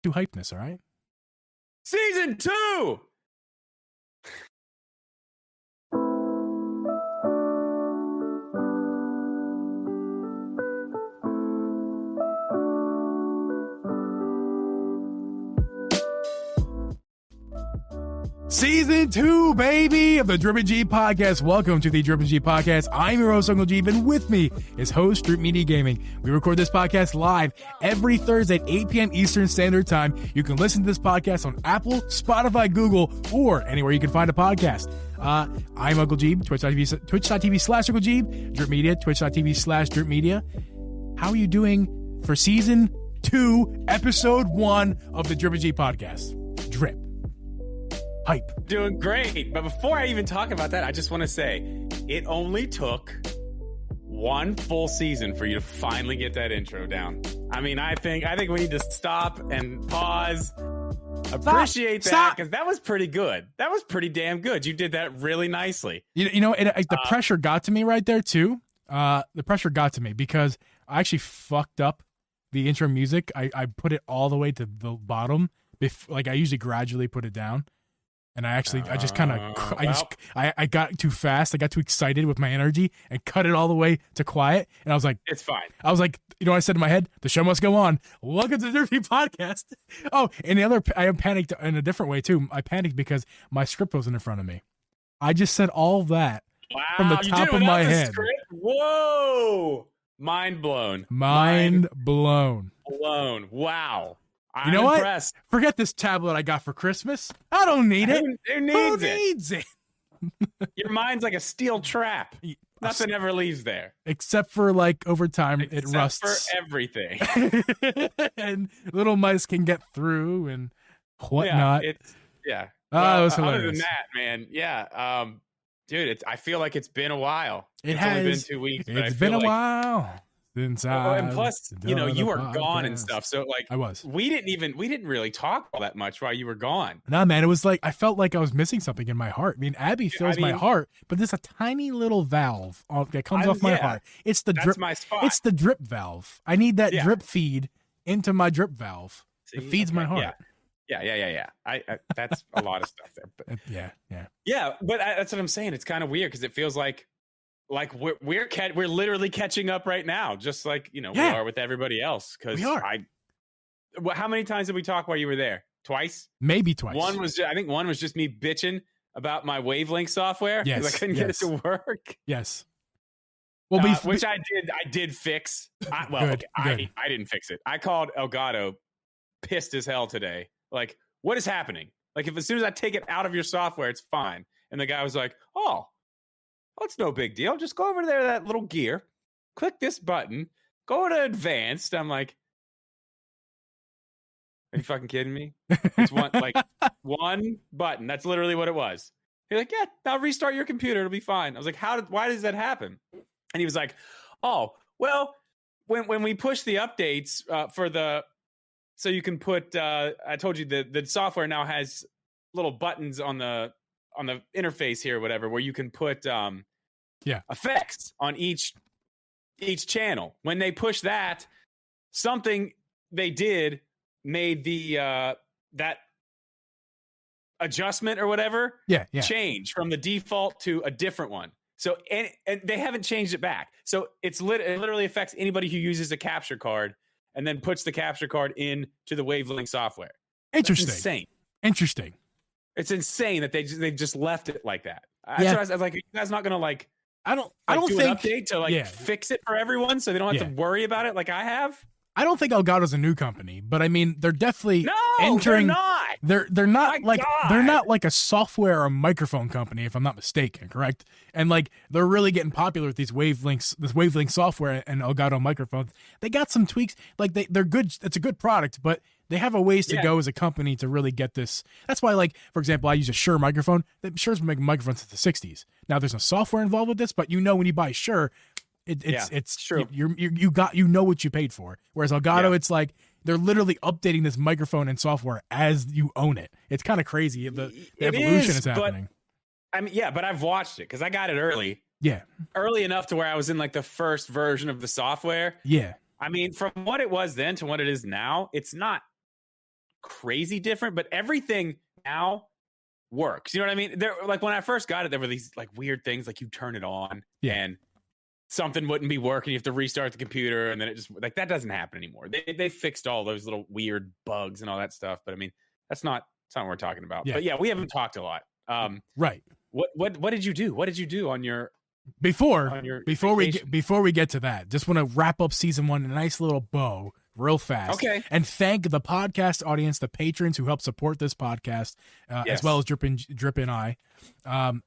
Do hypeness, all right? Season 2! Season 2, baby, of the Drip and Geeb Podcast. Welcome to the Drip and Geeb Podcast. I'm your host, Uncle Geeb, and with me is host Drip Media Gaming. We record this podcast live every Thursday at 8 p.m. Eastern Standard Time. You can listen to this podcast on Apple, Spotify, Google, or anywhere you can find a podcast. I'm Uncle Geeb, twitch.tv/Uncle Geeb, Drip Media, twitch.tv/Drip Media. How are you doing for Season 2, Episode 1 of the Drip and Geeb Podcast? Drip. Hype. Doing great. But before I even talk about that, I just want to say it only took one full season for you to finally get that intro down. I mean, I think we need to stop and pause. Appreciate that, because that was pretty good. That was pretty damn good. You did that really nicely. You know, the pressure got to me right there too. The pressure got to me because I actually fucked up the intro music. I put it all the way to the bottom. Like I usually gradually put it down. And I got too fast. I got too excited with my energy and cut it all the way to quiet. And I was like, it's fine. I was like, you know what I said in my head? The show must go on. Welcome to the Dirty Podcast. Oh, and I panicked in a different way too. I panicked because my script wasn't in front of me. I just said all that from the top of my head. Script? Whoa. Mind blown. Mind blown. Wow. You know what? Forget this tablet I got for Christmas. I don't need it. Who needs it? Your mind's like a steel trap. Nothing ever leaves there. Except for like over time, it rusts. For everything. And little mice can get through and whatnot. Yeah. Well, it was hilarious. Other than that, man, yeah. Dude, I feel like it's been a while. It's only been 2 weeks. It's been a while. And plus, you were gone and stuff. So like I was. We didn't really talk all that much while you were gone. No, man, it was like I felt like I was missing something in my heart. I mean, Abby fills my heart, but there's a tiny little valve that comes off my heart. It's the drip. My spot. It's the drip valve. I need that drip feed into my drip valve. It feeds my heart. Yeah. I that's a lot of stuff there. But yeah. But that's what I'm saying. It's kind of weird because it feels like we're literally catching up right now, just like we are with everybody else. Because how many times did we talk while you were there? Twice, maybe twice. I think one was just me bitching about my wavelength software because I couldn't get it to work. Yes. Well, which I did fix. I didn't fix it. I called Elgato, pissed as hell today. Like, what is happening? Like, if as soon as I take it out of your software, it's fine. And the guy was like, oh. Well, it's no big deal. Just go over there to that little gear, click this button, go to advanced. I'm like, are you fucking kidding me? It's one button. That's literally what it was. He's like, yeah, now restart your computer. It'll be fine. I was like, why does that happen? And he was like, oh, well, when we push the updates so you can put, I told you the software now has little buttons on the interface here or whatever, where you can put effects on each channel. When they push that, something they did made the that adjustment or whatever change from the default to a different one. So and they haven't changed it back. So it literally affects anybody who uses a capture card and then puts the capture card into the Wavelength software. Interesting. That's insane. Interesting. It's insane that they've just left it like that. So I was like, you guys not gonna like? I don't do think an update to fix it for everyone, so they don't have to worry about it like I have. I don't think Elgato's a new company, but I mean they're definitely entering. They're not. They're not they're not like a software or microphone company, if I'm not mistaken, correct? And like they're really getting popular with these this Wavelength software and Elgato microphones. They got some tweaks. Like they're good. It's a good product, but they have a ways to go as a company to really get this. That's why, like, for example, I use a Shure microphone. Shure's been making microphones since the 60s. Now, there's no software involved with this, but when you buy Shure, it's true. You know what you paid for. Whereas Elgato, it's like they're literally updating this microphone and software as you own it. It's kind of crazy. The evolution is happening. But I've watched it because I got it early. Yeah. Early enough to where I was in like the first version of the software. Yeah. I mean, from what it was then to what it is now, it's not crazy different, but everything now works. You know what I mean? There, like when I first got it, there were these like weird things, like you turn it on and something wouldn't be working. You have to restart the computer, and then it just like that doesn't happen anymore. They fixed all those little weird bugs and all that stuff. But I mean, that's not what we're talking about. Yeah. But yeah, we haven't talked a lot. Right. What did you do? What did you do on your before vacation? we get to that? Just want to wrap up season 1 in a nice little bow. Real fast. Okay. And thank the podcast audience, the patrons who help support this podcast, as well as Drip and I.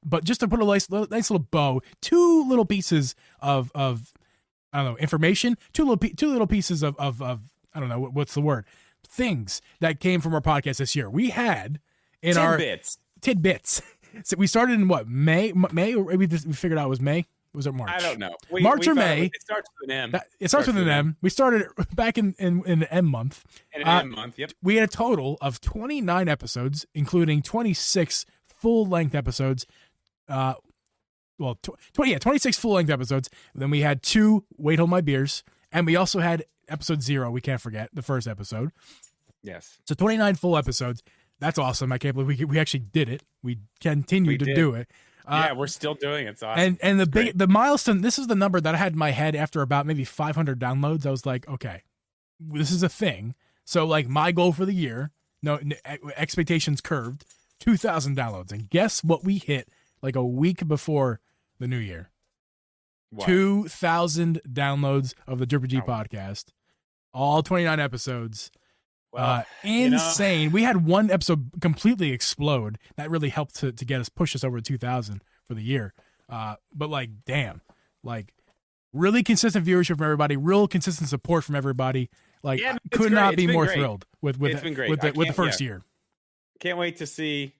But just to put a nice little bow, 2 little pieces of I don't know, information, 2 little pieces of I don't know, what's the word? Things that came from our podcast this year. We had in tidbits. So we started in what, May, or maybe we figured out it was May. Was it March? I don't know. March or May. It starts with an M. It starts with an M. We started back in the M month. In an M month, yep. We had a total of 29 episodes, including 26 full-length episodes. 26 full-length episodes. Then we had 2 Wait Hold My Beers, and we also had episode 0, we can't forget, the first episode. Yes. So 29 full episodes. That's awesome. I can't believe we actually did it. We continue to do it. Yeah, we're still doing it. It's awesome. And the milestone, this is the number that I had in my head after about maybe 500 downloads. I was like, okay, this is a thing. So like my goal for the year, expectations curved, 2,000 downloads. And guess what we hit like a week before the new year? What? 2,000 downloads of the Drip G podcast. All 29 episodes. Well, insane. We had one episode completely explode. That really helped to get us, push us over 2,000 for the year. But like, damn, like really consistent viewership from everybody, real consistent support from everybody. Like, could not be more thrilled with the first year. Can't wait to see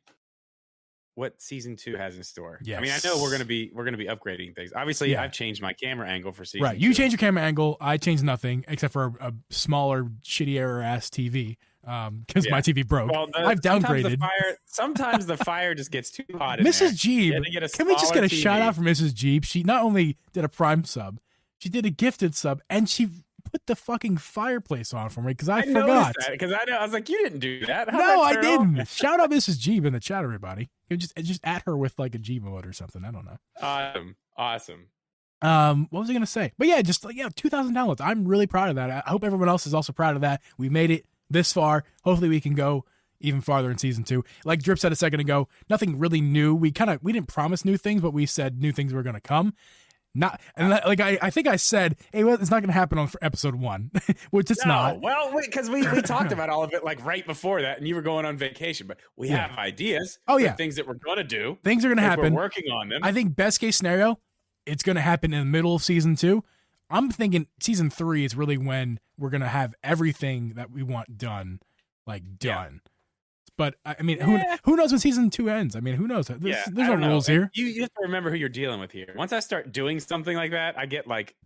what season 2 has in store. Yes. I mean, I know we're gonna be upgrading things. Obviously, I've changed my camera angle for season 2. You changed your camera angle. I changed nothing except for a smaller, shittier ass TV. Because my TV broke. Well, I've downgraded. Sometimes the fire just gets too hot. In Mrs. Geeb, can we just get a TV. shout out for Mrs. Geeb? She not only did a Prime sub, she did a gifted sub, and she put the fucking fireplace on for me because I forgot. Because I was like, you didn't do that. No, I didn't. Shout out Mrs. Geeb in the chat, everybody. You just at her with like a G mode or something. I don't know. Awesome. What was I gonna say? But yeah, just like 2,000 downloads. I'm really proud of that. I hope everyone else is also proud of that. We made it this far. Hopefully we can go even farther in season 2. Like Drip said a second ago, nothing really new. We didn't promise new things, but we said new things were going to come. I think I said, hey, well, it's not going to happen on episode 1, which it's not. Well, because we talked about all of it like right before that, and you were going on vacation, but we have ideas. Oh yeah, things that we're going to do. Things are going to happen. We're working on them. I think best case scenario, it's going to happen in the middle of season 2. I'm thinking season 3 is really when we're going to have everything that we want done. Yeah. But I mean, who knows when season 2 ends? I mean, who knows? There's no rules here. You have to remember who you're dealing with here. Once I start doing something like that, I get like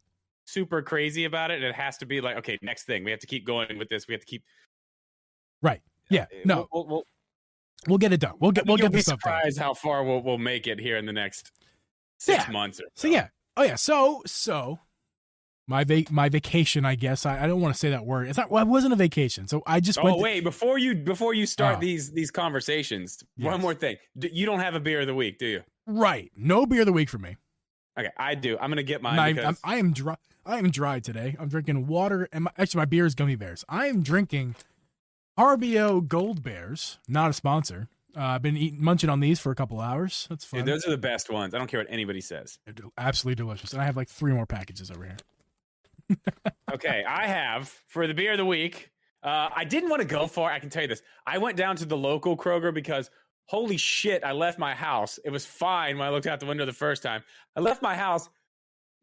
super crazy about it. And it has to be like, okay, next thing. We have to keep going with this. We have to keep. Right. Yeah. No. We'll get it done. We'll get this stuff done. Surprised how far we'll make it here in the next 6 months or so. So yeah. Oh yeah. So my vacation, I guess. I don't want to say that word. It's not. Well, it wasn't a vacation. So I just. Wait! Before you start these conversations, one more thing. You don't have a beer of the week, do you? Right. No beer of the week for me. Okay, I do. I'm gonna get mine. I am dry. I am dry today. I'm drinking water, and my beer is gummy bears. I am drinking RBO Gold Bears. Not a sponsor. I've been munching on these for a couple hours. That's fun. Dude, those are the best ones. I don't care what anybody says. They're absolutely delicious, and I have like 3 more packages over here. Okay, I have for the beer of the week. I didn't want to go far. I can tell you this. I went down to the local Kroger because holy shit, I left my house. It was fine when I looked out the window the first time. I left my house.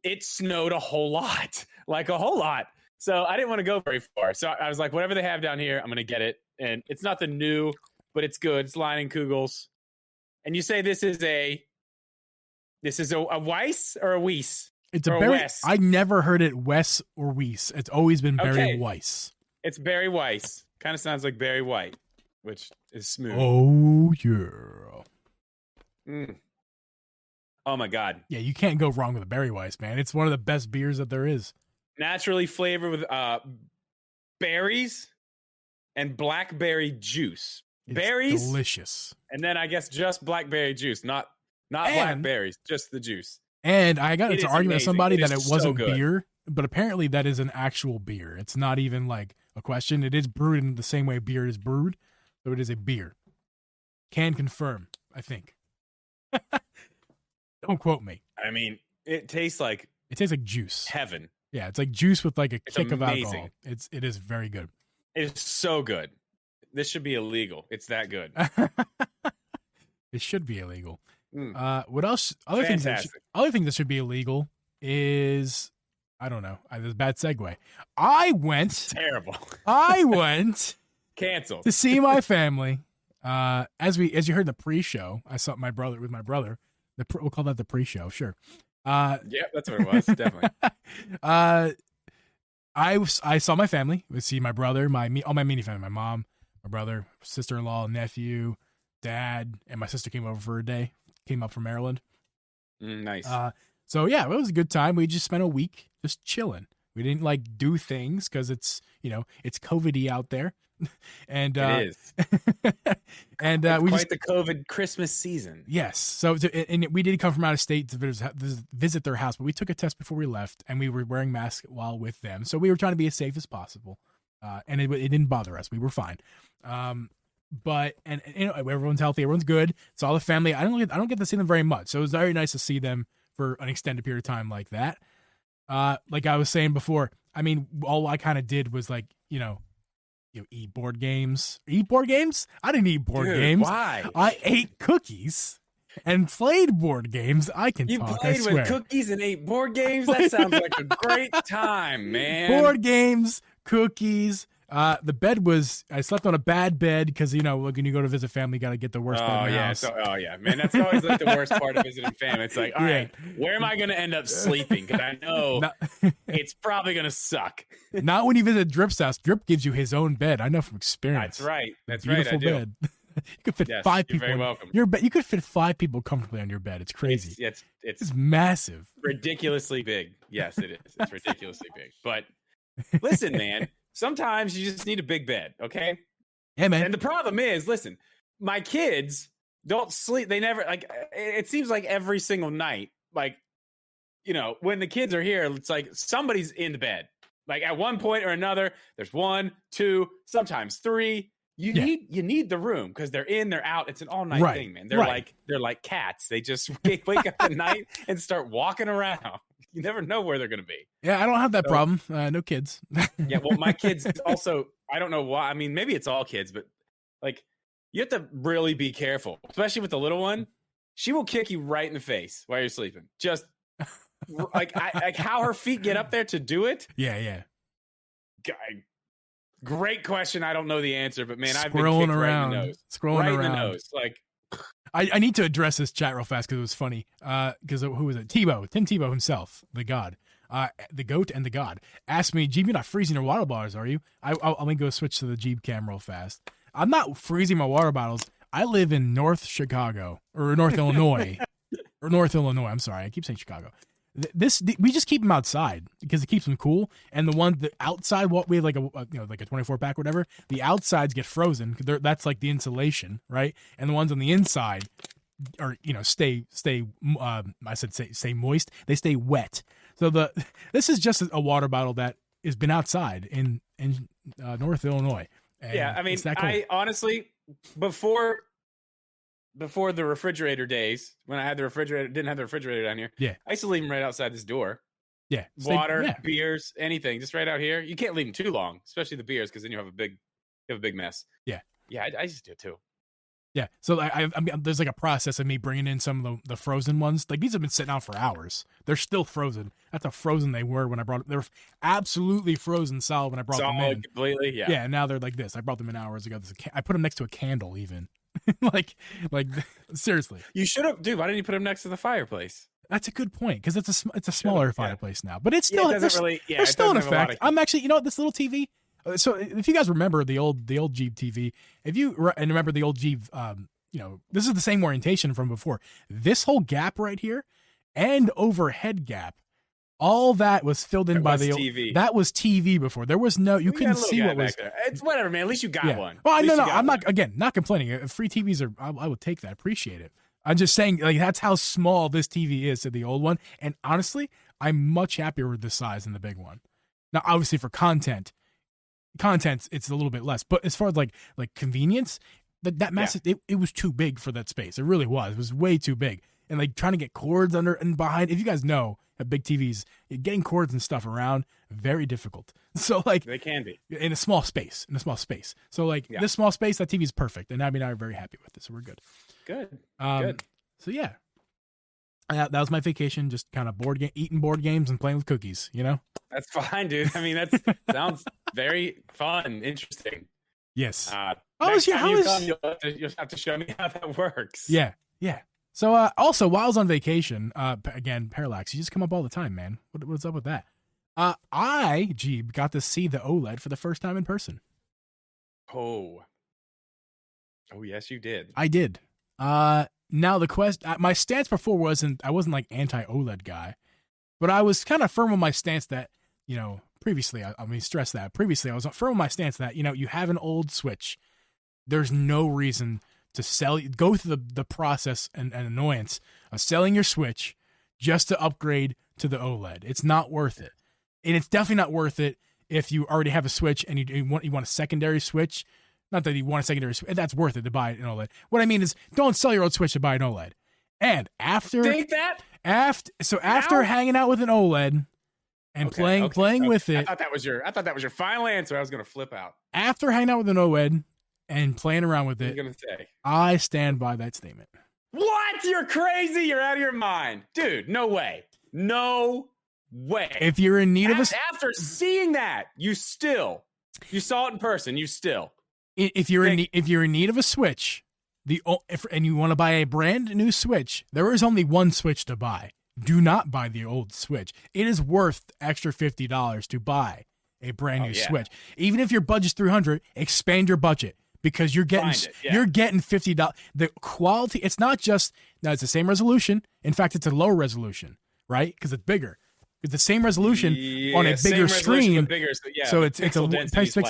It snowed a whole lot, like a whole lot. So I didn't want to go very far. So I was like, whatever they have down here, I'm going to get it. And it's nothing new, but it's good. It's Leinenkugels. And you say this is a Weiss or a Weiss? It's a Barry. I never heard it Wes or Weiss. It's always been Barry Weiss. It's Barry Weiss. Kind of sounds like Barry White, which is smooth. Oh yeah. Oh my god. Yeah, you can't go wrong with a Barry Weiss, man. It's one of the best beers that there is. Naturally flavored with berries, and blackberry juice. It's Berries, delicious. and then I guess just blackberry juice, not blackberries, just the juice. And I got into an argument with somebody that it wasn't so beer, but apparently that is an actual beer. It's not even like a question. It is brewed in the same way beer is brewed, so it is a beer. Can confirm, I think. Don't quote me. I mean, it tastes like juice. Heaven. Yeah, it's like juice with like a kick amazing. of alcohol. It is very good. It is so good. This should be illegal. It's that good. It should be illegal. Mm. What else? Other things that should be illegal is, I don't know. This is a bad segue. Terrible. I went canceled to see my family. As you heard in the pre-show, I saw my brother. We'll call that the pre-show. Sure. Yeah, that's what it was. Definitely. I saw my family. We see my brother, all my immediate family, my mom, my brother, sister-in-law, nephew, dad, and my sister came over for a day. Came up from Maryland. Nice. So yeah, it was a good time. We just spent a week just chilling. We didn't like do things because it's COVID-y out there. And it is. And it's we quite the COVID Christmas season. Yes. So and we did come from out of state to visit their house, but we took a test before we left, and we were wearing masks while with them. So we were trying to be as safe as possible, and it didn't bother us. We were fine. But everyone's healthy, everyone's good. It's all the family. I don't get to see them very much, so it was very nice to see them for an extended period of time like that. Like I was saying before, I mean, all I kind of did was like eat board games. Eat board games? I didn't eat board games. Why? I ate cookies and played board games. I can you talk. played I swear. with cookies and ate board games. That sounds like a great time, man. Board games, cookies. The bed I slept on a bad bed because, when you go to visit family, you got to get the worst bed in the house. Man, that's always like the worst part of visiting family. It's like, all right, where am I going to end up sleeping? Because I know it's probably going to suck. Not when you visit Drip's house. Drip gives you his own bed. I know from experience. That's right. Beautiful bed. You could fit 5 people. You're very welcome. Your bed. You could fit 5 people comfortably on your bed. It's crazy. It's massive. Ridiculously big. Yes, it is. It's ridiculously big. But listen, man. Sometimes you just need a big bed, okay? Yeah, man. And the problem is, listen, my kids don't sleep. They never, it seems like every single night, when the kids are here, it's like somebody's in the bed. Like at one point or another, there's 1, 2, sometimes 3. You need the room because they're in, they're out. It's an all night thing, man. They're like cats. They just wake up at night and start walking around. You never know where they're going to be. Yeah, I don't have that problem. No kids. Yeah, well, my kids also, I don't know why. I mean, maybe it's all kids, but you have to really be careful, especially with the little one. She will kick you right in the face while you're sleeping. Just like how her feet get up there to do it. Yeah. Great question. I don't know the answer, but man, I've been scrolling kicked around, right in the nose. scrolling right around. in the nose. I need to address this chat real fast because it was funny. Because who was it? Tim Tebow himself, the god, the goat and the god, asked me, "Jeeb, you're not freezing your water bottles, are you?" Let me go switch to the Jeeb cam real fast. I'm not freezing my water bottles. I live in North Chicago or North Illinois, or North Illinois. I'm sorry, I keep saying Chicago. We just keep them outside because it keeps them cool. And the outside, we have like a 24 pack, or whatever. The outsides get frozen. That's like the insulation, right? And the ones on the inside are, stay moist. They stay wet. So this is just a water bottle that has been outside in North Illinois. And yeah, I mean, I honestly, before the refrigerator days, when I had the refrigerator, didn't have the refrigerator down here. Yeah, I used to leave them right outside this door. Yeah, water, beers, anything, just right out here. You can't leave them too long, especially the beers, because then you have a big mess. Yeah, I used to do it too. Yeah, so I mean, there's like a process of me bringing in some of the frozen ones. Like these have been sitting out for hours. They're still frozen. That's how frozen they were when I brought them. They were absolutely frozen solid when I brought them in. Completely, yeah. Yeah, and now they're like this. I brought them in hours ago. I put them next to a candle even. like seriously. You should have, dude. Why didn't you put them next to the fireplace? That's a good point because it's a smaller fireplace now, but it's still it doesn't really. Yeah, there's still an effect. I'm actually, this little TV. So if you guys remember the old Jeeb TV, if you remember the old Jeeb, this is the same orientation from before. This whole gap right here and overhead gap All that was filled in by the TV. That was TV before. There was no, you couldn't see what was there. It's whatever, man. At least you got one. Well, no, I'm not complaining. Free TVs are, I would take that. Appreciate it. I'm just saying, like, that's how small this TV is to the old one. And honestly, I'm much happier with this size than the big one. Now, obviously for content, it's a little bit less, but as far as like convenience, that massive, it was too big for that space. It really was. It was way too big. And like trying to get cords under and behind, if you guys know, at big TVs, getting cords and stuff around, very difficult. So like they can be in a small space. So like this small space, that TV is perfect, and Abby and I are very happy with it. So we're good. Good. So yeah, that was my vacation. Just kind of eating board games and playing with cookies. You know, that's fine, dude. I mean, that sounds very fun, interesting. Yes. You'll have to show me how that works. Yeah. So, also, while I was on vacation, again, Parallax, you just come up all the time, man. What's up with that? Geeb, got to see the OLED for the first time in person. Oh, yes, you did. I did. Now my stance before I wasn't like anti-OLED guy, but I was kind of firm on my stance that, previously, I was firm on my stance that, you have an old Switch. There's no reason to go through the process and annoyance of selling your Switch just to upgrade to the OLED. It's not worth it. And it's definitely not worth it if you already have a Switch and you want a secondary Switch. Not that you want a secondary Switch. That's worth it to buy an OLED. What I mean is, don't sell your old Switch to buy an OLED. And after hanging out with an OLED and playing with it, I thought that was your final answer. I was going to flip out. After hanging out with an OLED and playing around with it, I stand by that statement. What? You're crazy. You're out of your mind. Dude, no way. No way. If you're in need after seeing that, you saw it in person, if you're in need of a Switch, and you want to buy a brand new Switch, there is only one Switch to buy. Do not buy the old Switch. It is worth extra $50 to buy a brand new Switch. Even if your budget's $300, expand your budget. Because you're getting $50. The quality, it's not just, now it's the same resolution. In fact, it's a lower resolution, right? Because it's bigger. It's the same resolution on a bigger screen. So it's pixel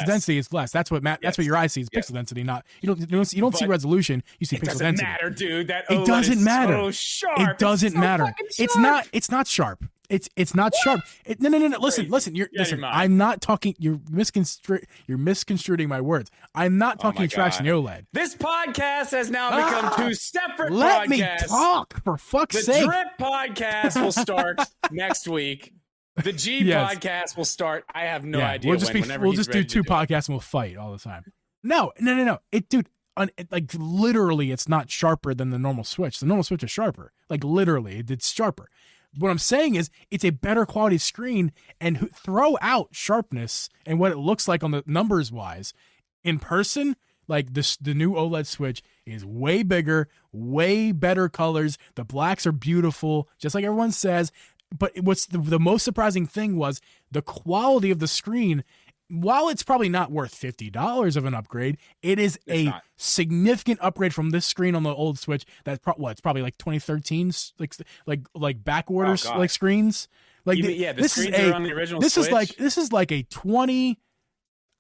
density is less. That's what that's what your eye sees. Pixel density, not you don't see resolution. You see pixel density. It doesn't matter, dude. It doesn't matter. So sharp. It doesn't matter. It's not sharp. It's not sharp. No. Listen. I'm not talking. You're misconstruing my words. I'm not talking trash in OLED. This podcast has now become two separate podcasts. Let me talk, for fuck's sake. The Drip podcast will start next week. The G podcast will start. I have no idea. We'll just do two podcasts and we'll fight all the time. No. Literally, it's not sharper than the normal Switch. The normal Switch is sharper. Like literally, it's sharper. What I'm saying is it's a better quality screen, and throw out sharpness and what it looks like on the numbers wise. In person, like the new OLED Switch is way bigger, way better colors. The blacks are beautiful, just like everyone says. But what's the most surprising thing was the quality of the screen. While it's probably not worth $50 of an upgrade, it's a significant upgrade from this screen on the old Switch. That's it's probably like 2013, like back order like screens. Like the screens are on the original Switch. This is like a 20.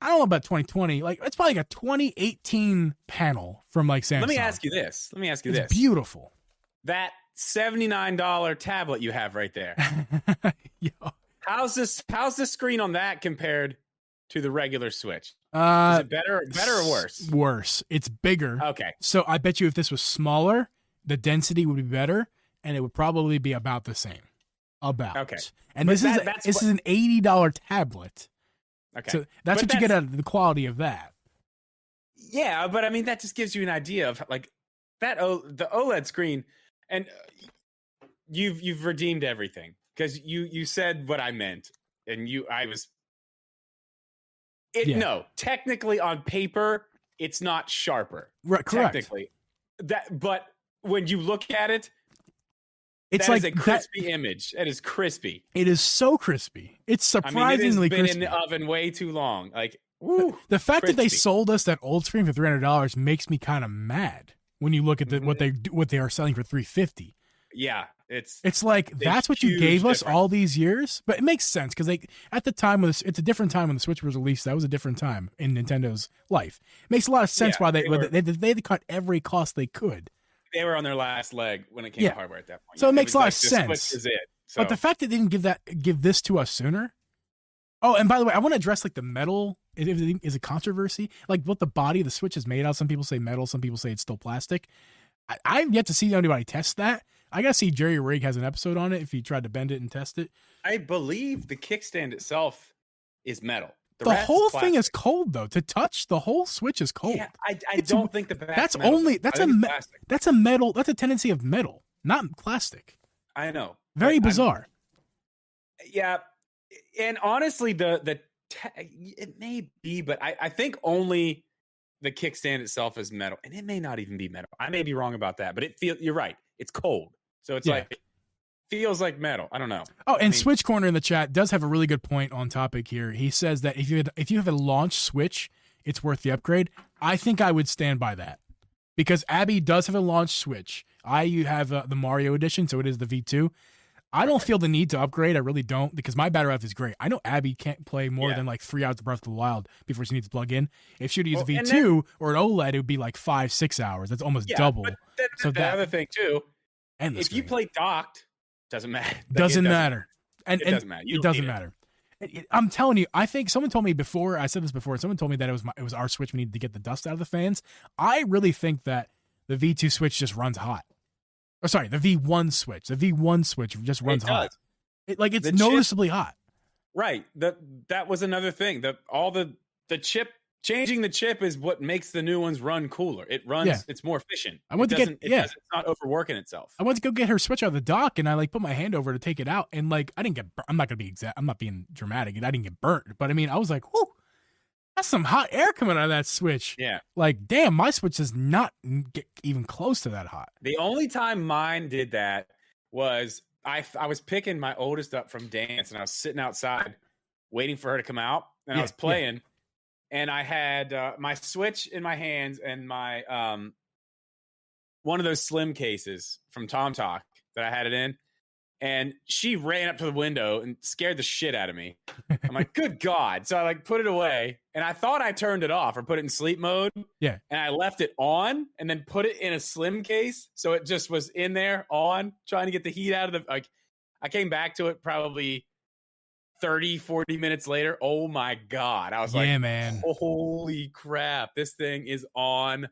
I don't know about 2020. Like it's probably like a 2018 panel from like Samsung. Let me ask you this. It's beautiful. That $79 tablet you have right there. Yo. How's the screen on that compared to the regular Switch? Is it better or worse? Worse. It's bigger. Okay. So I bet you if this was smaller, the density would be better, and it would probably be about the same. Okay. And this is an $80 tablet. Okay. So that's what you get out of the quality of that. Yeah, but I mean that just gives you an idea of like the OLED screen, and you've redeemed everything because you said what I meant, and no, technically on paper, it's not sharper. Right, correct. Technically. But when you look at it, it's that is a crispy image. It is crispy. It is so crispy. It's surprisingly crispy. It's been in the oven way too long. Like, woo, the fact that they sold us that old screen for $300 makes me kind of mad when you look at what they are selling for $350. Yeah, It's like, that's what you gave us all these years, but it makes sense because at the time when it's a different time when the Switch was released. That was a different time in Nintendo's life. It makes a lot of sense why they had to cut every cost they could. They were on their last leg when it came to hardware at that point. So it makes a lot of sense. Switch is it. So. But the fact they didn't give this to us sooner. Oh, and by the way, I want to address like the metal. Is a controversy. Like what the body of the Switch is made out. Some people say metal. Some people say it's still plastic. I've yet to see anybody test that. I gotta see Jerry Rig has an episode on it if he tried to bend it and test it. I believe the kickstand itself is metal. The whole thing is cold though. To touch, the whole Switch is cold. Yeah, I don't think the back. That's metal. only that's a metal. That's a tendency of metal, not plastic. I know. Very bizarre. Yeah, and honestly, it may be, but I think only the kickstand itself is metal, and it may not even be metal. I may be wrong about that, but you're right. It's cold, so it's like feels like metal. I don't know. Oh, and Switch Corner in the chat does have a really good point on topic here. He says that if you have a launch Switch, it's worth the upgrade. I think I would stand by that because Abby does have a launch Switch. You have the Mario edition, so it is the V2. I don't feel the need to upgrade. I really don't because my battery life is great. I know Abby can't play more than like 3 hours of Breath of the Wild before she needs to plug in. If she would use a V2 or an OLED, it would be like 5-6 hours. That's almost double. So the other thing too, if you play docked, doesn't matter. Doesn't matter. It doesn't matter. It doesn't matter. I'm telling you, I think someone told me before. I said this before. Someone told me that it was our Switch. We needed to get the dust out of the fans. I really think that the V2 Switch just runs hot. Or sorry, the V1 Switch. The V1 Switch just runs hot. It's noticeably hot. Right. That was another thing. The chip changing the chip is what makes the new ones run cooler. It runs. Yeah. It's more efficient. It's not overworking itself. I went to go get her Switch out of the dock, and I put my hand over to take it out, and I didn't get. I'm not gonna be exact. I'm not being dramatic, and I didn't get burnt. But I mean, I was like, whoo. That's some hot air coming out of that Switch. Yeah. Damn, my Switch does not get even close to that hot. The only time mine did that was I was picking my oldest up from dance, and I was sitting outside waiting for her to come out, and I was playing, and I had my Switch in my hands and my one of those slim cases from Tom Talk that I had it in. And she ran up to the window and scared the shit out of me. I'm like, good God. So I put it away and I thought I turned it off or put it in sleep mode. Yeah. And I left it on and then put it in a slim case. So it just was in there on trying to get the heat out of I came back to it probably 30, 40 minutes later. Oh my God. I was like, man, holy crap. This thing is on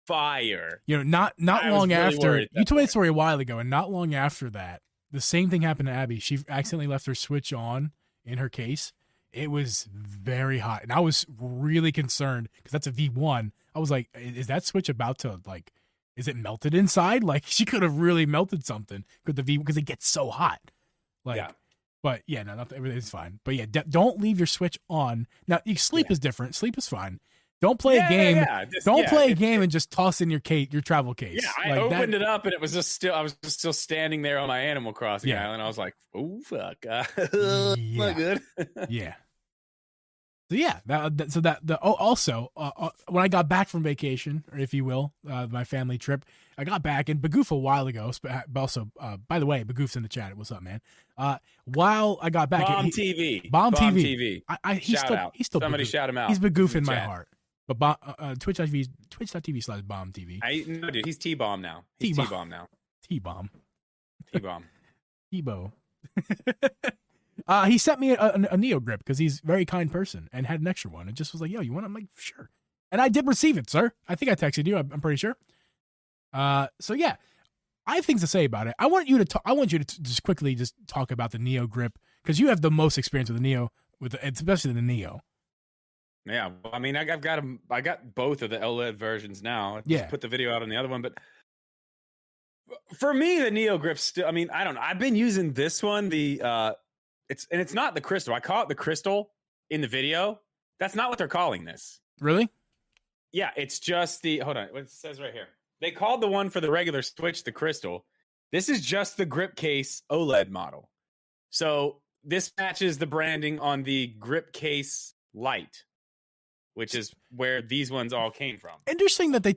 fire. Not long after you told me the story a while ago, and not long after that, the same thing happened to Abby. She accidentally left her Switch on in her case. It was very hot. And I was really concerned because that's a V1. I was like, is that Switch about to, is it melted inside? She could have really melted something because it gets so hot. But yeah, no, everything's fine. But yeah, don't leave your Switch on. Now, sleep is different. Sleep is fine. Don't play a game. Don't play a game and just toss in your travel case. Yeah, I opened it up and it was I was just still standing there on my Animal Crossing island. I was like, "Oh fuck, not good." Yeah. So yeah, also when I got back from vacation, or if you will, my family trip, I got back and Bagoof a while ago. But also, by the way, Bagoof's in the chat. What's up, man? While I got back, Bomb TV. He's still somebody Bagoof. Shout him out. He's Bagoof in my heart. But twitch.tv/bomb TV. No, dude, he's T-Bomb now. He's T-Bomb now. T-Bomb. T-Bo. He sent me a Neo grip because he's a very kind person and had an extra one. And just was like, yo, you want it? I'm like, sure. And I did receive it, sir. I think I texted you. I'm pretty sure. So yeah, I have things to say about it. I want you to just quickly just talk about the Neo grip because you have the most experience with the Neo, especially the Neo. Yeah, I mean, I got both of the OLED versions now. I just put the video out on the other one, but for me, the Neo grip still. I mean, I don't know. I've been using this one. It's not the crystal. I call it the crystal in the video. That's not what they're calling this. Really? Yeah, it's just the. Hold on, what it says right here. They called the one for the regular Switch the crystal. This is just the grip case OLED model. So this matches the branding on the grip case Lite, which is where these ones all came from. Interesting that they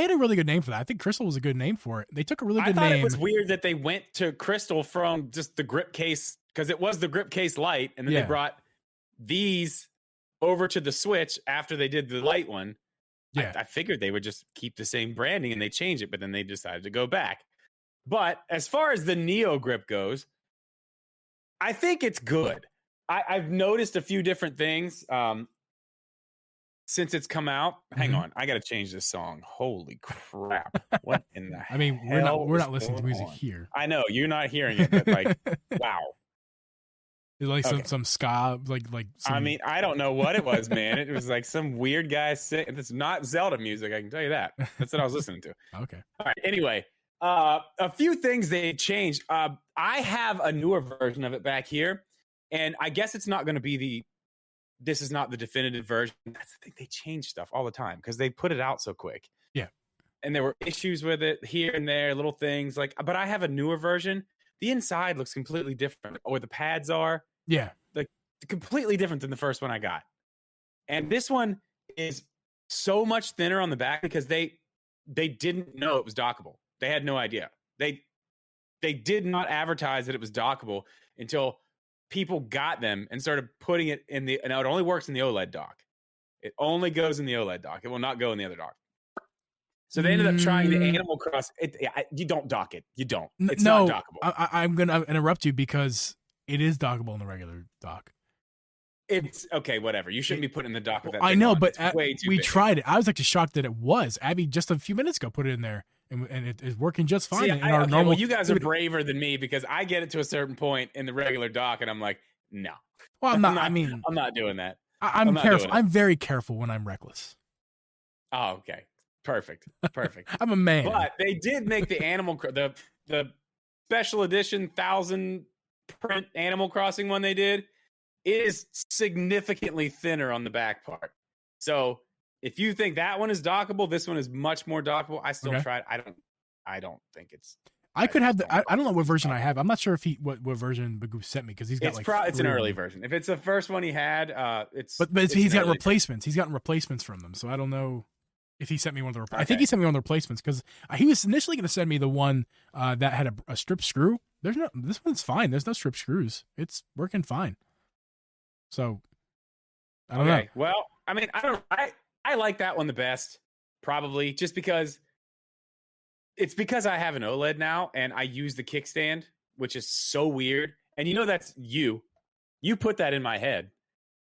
had a really good name for that. I think Crystal was a good name for it. They took a really good name. I thought it was weird that they went to Crystal from just the grip case, because it was the grip case light, and then they brought these over to the Switch after they did the light one. Yeah. I figured they would just keep the same branding and they change it, but then they decided to go back. But as far as the Neo grip goes, I think it's good. I've noticed a few different things since it's come out. Hang on, I got to change this song. Holy crap! What in the? I mean, we're not listening to music here. I know you're not hearing it, but like, wow. It's like some ska, like. I mean, I don't know what it was, man. It was like some weird guy singing. It's not Zelda music. I can tell you that. That's what I was listening to. Okay. All right. Anyway, a few things they changed. I have a newer version of it back here, and I guess it's not going to be this is not the definitive version. That's the thing. They change stuff all the time because they put it out so quick. Yeah. And there were issues with it here and there, little things like. But I have a newer version. The inside looks completely different, or the pads are. Yeah. Like completely different than the first one I got. And this one is so much thinner on the back because they didn't know it was dockable. They had no idea. They did not advertise that it was dockable until people got them and started putting it in and now it only works in the OLED dock. It only goes in the OLED dock. It will not go in the other dock. So they ended up trying the Animal Cross. You don't dock it. You don't. It's not dockable. I'm going to interrupt you because it is dockable in the regular dock. It's okay, whatever. You shouldn't be putting in the dock with that. I know, on. but we big. tried it. I was actually shocked that it was. Abby just a few minutes ago put it in there, and it is working just fine. See, well, you guys are braver than me because I get it to a certain point in the regular dock, and I'm like, no. Well, I'm not. I'm not doing that. I'm careful. I'm very careful when I'm reckless. Oh, okay. Perfect. I'm a man. But they did make the the special edition 1000 print Animal Crossing one they did is significantly thinner on the back part. So if you think that one is dockable, this one is much more dockable. I still tried. I don't think it's. I could have I don't know what version I have. I'm not sure if what version Bagoo sent me because he's got it's an early version. If it's the first one he had, but he's got replacements. He's gotten replacements from them, so I don't know if he sent me one of the. I think he sent me one of the replacements because he was initially going to send me the one that had a strip screw. This one's fine. There's no strip screws. It's working fine. So I don't know. Well, I mean, I like that one the best, probably just because. It's because I have an OLED now and I use the kickstand, which is so weird. And that's you. You put that in my head.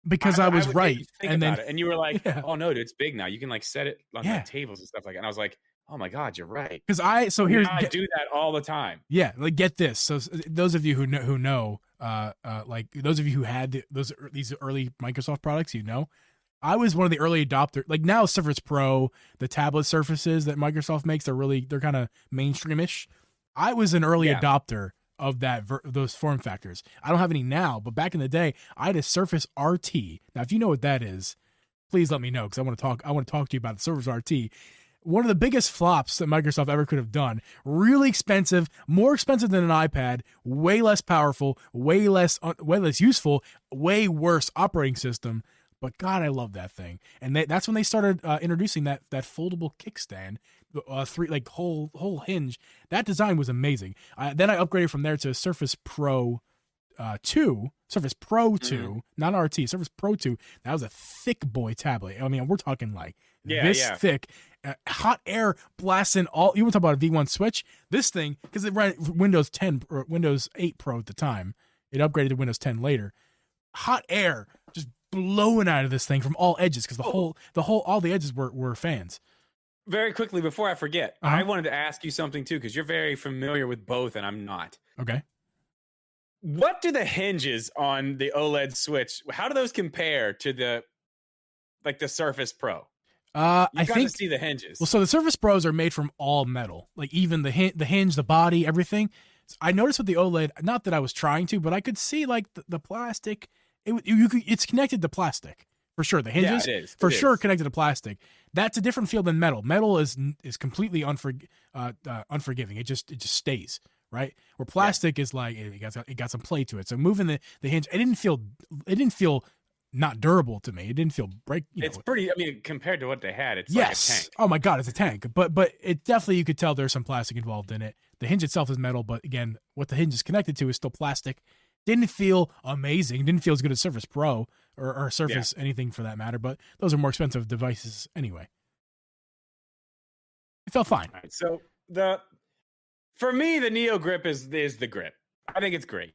Because I was right. And then and you were like, oh no, dude, it's big now. You can set it on tables and stuff like that. And I was like, oh my God, you're right. Because I do that all the time. Yeah, like get this. So those of you who know, like those of you who had these early Microsoft products, I was one of the early adopters. Like now, Surface Pro, the tablet surfaces that Microsoft makes, they're kind of mainstreamish. I was an early adopter of those form factors. I don't have any now, but back in the day, I had a Surface RT. Now, if you know what that is, please let me know because I want to talk to you about the Surface RT. One of the biggest flops that Microsoft ever could have done. Really expensive, more expensive than an iPad, way less powerful, way less useful, way worse operating system. But God, I love that thing, and that's when they started introducing that foldable kickstand, whole hinge. That design was amazing. Then I upgraded from there to Surface Pro 2, not RT, Surface Pro 2. That was a thick boy tablet. I mean, we're talking like thick. Hot air blasting all. You want to talk about a V1 switch? This thing, because it ran Windows 10 or Windows 8 Pro at the time. It upgraded to Windows 10 later. Hot air just blowing out of this thing from all edges because all the edges were fans. Very quickly before I forget, I wanted to ask you something too because you're very familiar with both and I'm not. Okay. What do the hinges on the OLED Switch? How do those compare to the Surface Pro? I think see the hinges. Well, so the Surface Pros are made from all metal, like even the hinge, the body, everything. I noticed with the OLED, not that I was trying to, but I could see like the plastic. It's connected to plastic for sure. The hinges, it is. For sure, connected to plastic. That's a different feel than metal. Metal is completely unforgiving. It just stays right. Where plastic is like it got some play to it. So moving the hinge, it didn't feel not durable to me. It didn't feel It's pretty. I mean, compared to what they had, it's yes. like a tank. Oh my god, it's a tank. But it definitely, you could tell there's some plastic involved in it. The hinge itself is metal, but again, what the hinge is connected to is still plastic. Didn't feel amazing. Didn't feel as good as Surface Pro or Surface anything for that matter. But those are more expensive devices anyway. It felt fine. Right, so for me, the Neo Grip is the grip. I think it's great.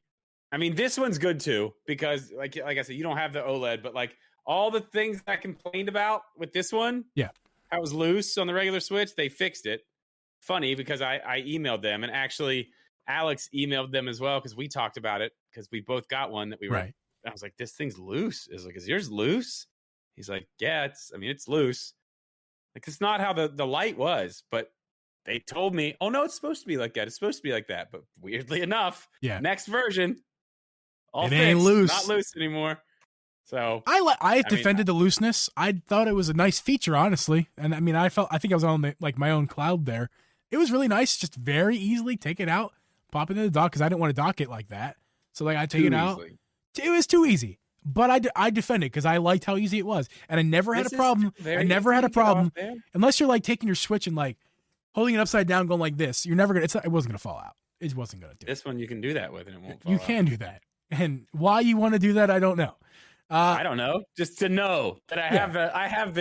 I mean, this one's good too because, like I said, you don't have the OLED, but like all the things I complained about with this one, how it was loose on the regular Switch, they fixed it. Funny because I emailed them, and actually Alex emailed them as well because we talked about it because we both got one that we were. Right. I was like, this thing's loose. Is yours loose? He's like, yeah, it's loose. Like, it's not how the light was, but they told me, oh no, it's supposed to be like that. It's supposed to be like that. But weirdly enough, next version, all fixed, ain't loose, not loose anymore. So I defended the looseness. I thought it was a nice feature, honestly. And I mean, I think I was on my own cloud there. It was really nice, just very easily take it out, pop it in the dock because I didn't want to dock it like that. So I take it out. It was too easy. But I defend it because I liked how easy it was, and I never had a problem. I never had a problem unless you're like taking your Switch and like holding it upside down, going like this. You're never gonna. It wasn't gonna fall out. It wasn't gonna do. This one you can do that with, and it won't fall. You can do that, and why you want to do that, I don't know. I don't know. Just to know that I have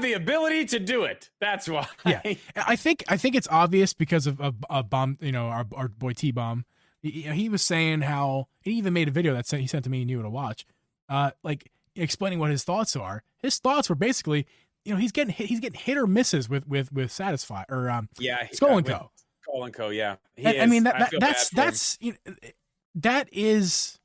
the ability to do it. That's why. Yeah, I think it's obvious because of Bomb. You know, our boy T-Bomb. He was saying how he even made a video that he sent to me and you to watch, like explaining what his thoughts are. His thoughts were basically, he's getting hit or misses with Satysfye or Skull and Co. Skull and Co. Yeah, I mean that is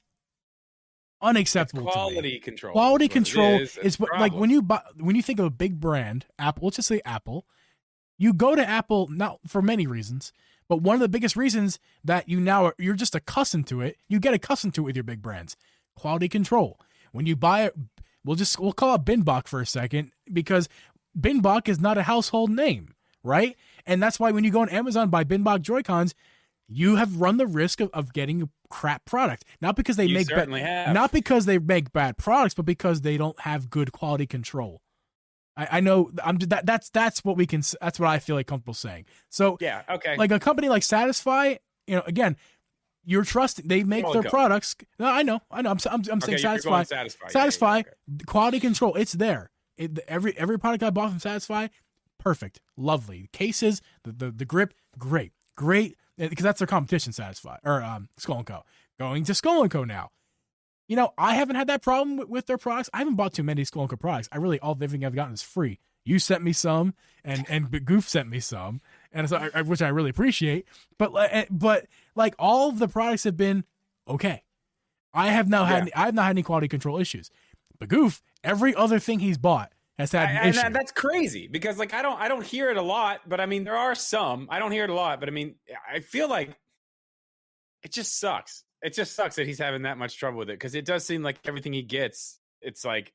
unacceptable. It's quality control. Quality control is what, like when you think of a big brand, Apple. Let's just say Apple. You go to Apple not for many reasons. But one of the biggest reasons that you're just accustomed to it, you get accustomed to it with your big brands. Quality control. When you buy it, we'll call it Binbach for a second because Binbach is not a household name, right? And that's why when you go on Amazon buy Binbach Joy-Cons, you have run the risk of getting a crap product. Not because they make bad products, but because they don't have good quality control. I know that's what we can. That's what I feel like comfortable saying. So yeah, okay. Like a company like Satysfye, again, you're trusting. They make their products. No, I know. I'm saying Satysfye. Satysfye, quality control. It's there. Every product I bought from Satysfye, perfect, lovely. Cases, the grip, great, because that's their competition. Satysfye or Skull and Co. Going to Skull and Co. now. I haven't had that problem with their products. I haven't bought too many Skull and Co products. Everything I've gotten is free. You sent me some, and Goof sent me some, and so which I really appreciate. But like all of the products have been okay. I have not had any quality control issues. But Goof, every other thing he's bought has had an issue. That's crazy because like I don't hear it a lot, but I mean there are some. I don't hear it a lot, but I mean I feel like it just sucks. It just sucks that he's having that much trouble with it because it does seem like everything he gets, it's like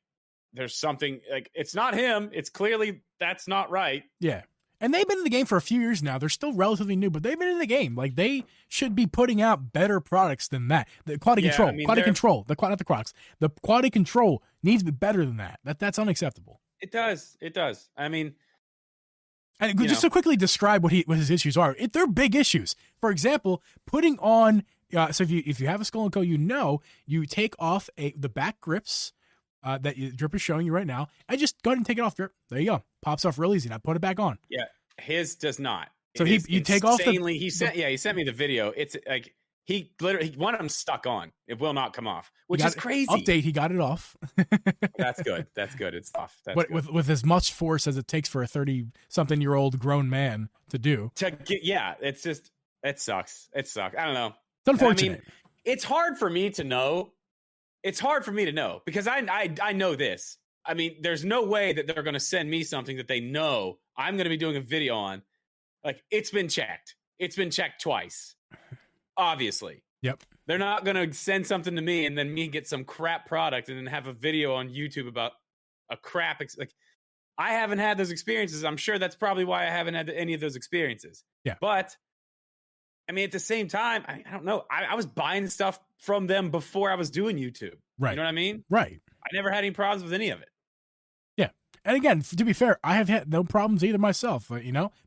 there's something like it's not him. It's clearly that's not right. Yeah. And they've been in the game for a few years now. They're still relatively new, but they've been in the game. Like they should be putting out better products than that. The quality control, not the Crocs. The quality control needs to be better than that. That's unacceptable. It does. I mean, and just to quickly describe what his issues are, they're big issues. For example, putting on. So if you have a Skull and Co, you take off the back grips that Drip is showing you right now, and just go ahead and take it off, Drip. There you go. Pops off real easy. Now put it back on. Yeah, his does not. So you take off he sent me the video. It's like he literally one of them stuck on. It will not come off, which is crazy. Update. He got it off. That's good. It's off. But with as much force as it takes for a 30-something-year-old grown man to do. It's just it sucks. I don't know. It's unfortunate. I mean, it's hard for me to know. Because I know this. I mean, there's no way that they're going to send me something that they know I'm going to be doing a video on. Like, it's been checked. It's been checked twice. Obviously. Yep. They're not going to send something to me and then me get some crap product and then have a video on YouTube about a crap. Like, I haven't had those experiences. I'm sure that's probably why I haven't had any of those experiences. Yeah. But I mean, at the same time, I don't know. I was buying stuff from them before I was doing YouTube. Right. You know what I mean? Right. never had any problems with any of it. Yeah. And again, to be fair, I have had no problems either myself,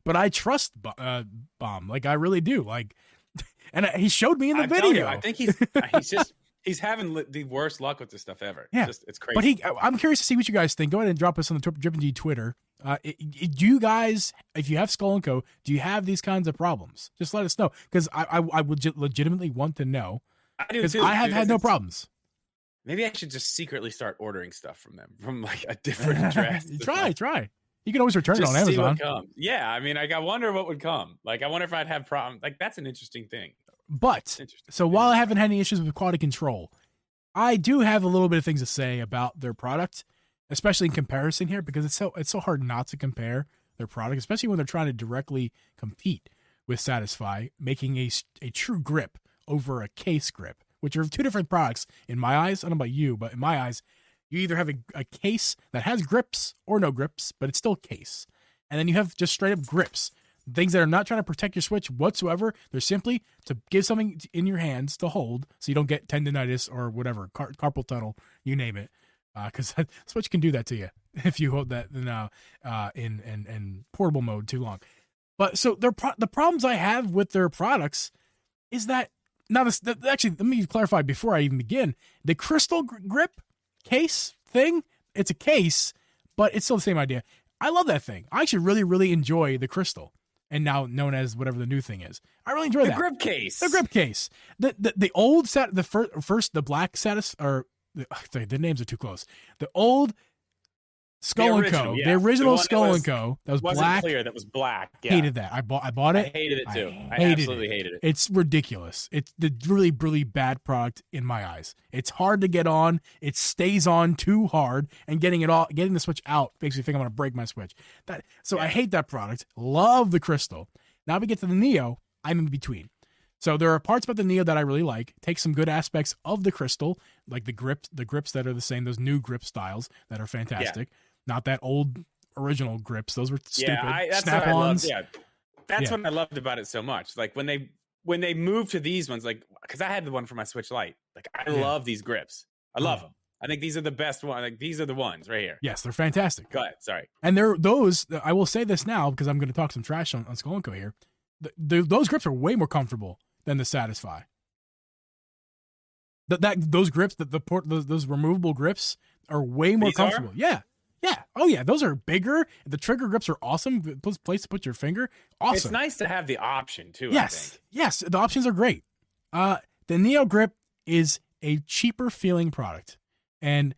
but I trust Bomb. Like, I really do. Like, and he showed me in the video. You, I think he's having the worst luck with this stuff ever. Yeah. It's crazy. But I'm curious to see what you guys think. Go ahead and drop us on the Drippin' G Twitter. Do you guys, if you have Skull & Co., do you have these kinds of problems? Just let us know, because I would legitimately want to know. I do, because I have had no problems. Maybe I should just secretly start ordering stuff from them, from like a different address. Try. You can always return it on Amazon. See what comes. Yeah, I mean, like, I wonder what would come. Like, I wonder if I'd have problems. Like, that's an interesting thing. But so while I haven't had any issues with quality control, I do have a little bit of things to say about their product, especially in comparison here, because it's so hard not to compare their product, especially when they're trying to directly compete with Satysfye, making a true grip over a case grip, which are two different products in my eyes. I don't know about you, but in my eyes, you either have a case that has grips or no grips, but it's still case. And then you have just straight up grips, things that are not trying to protect your Switch whatsoever. They're simply to give something in your hands to hold so you don't get tendonitis or whatever, carpal tunnel, you name it. Because Switch can do that to you if you hold that in portable mode too long. But so the problems I have with their products is that actually, let me clarify before I even begin. The crystal grip case thing, it's a case, but it's still the same idea. I love that thing. I actually really, really enjoy the crystal, and now known as whatever the new thing is. I really enjoy that. The grip case. The grip case. The old set, the first, the black the names are too close. The old Skull & Co. The original Skull & Co. That was black. Clear. That was black. Yeah. Hated that. I bought it. I hated it too. I absolutely hated it. It's ridiculous. It's the really, really bad product in my eyes. It's hard to get on. It stays on too hard, and getting the Switch out makes me think I'm going to break my Switch. I hate that product. Love the crystal. Now we get to the Neo. I'm in between. So there are parts about the Neo that I really like. Take some good aspects of the crystal, like the grips that are the same, those new grip styles that are fantastic. Yeah. Not that old original grips. Those were stupid. That's Snap-ons. That's what I loved about it so much. Like when they moved to these ones, like, because I had the one for my Switch Lite. Like, I love these grips. I love them. I think these are the best ones. Like, these are the ones right here. Yes, they're fantastic. Go ahead. Sorry. And those. I will say this now because I'm going to talk some trash on Skull & Co. here. Those grips are way more comfortable than the Satysfye. Those grips, those removable grips are way more comfortable. Yeah. Yeah. Oh, yeah. Those are bigger. The trigger grips are awesome. Place to put your finger. Awesome. It's nice to have the option, too, yes. I think. Yes. The options are great. The Neo Grip is a cheaper feeling product. And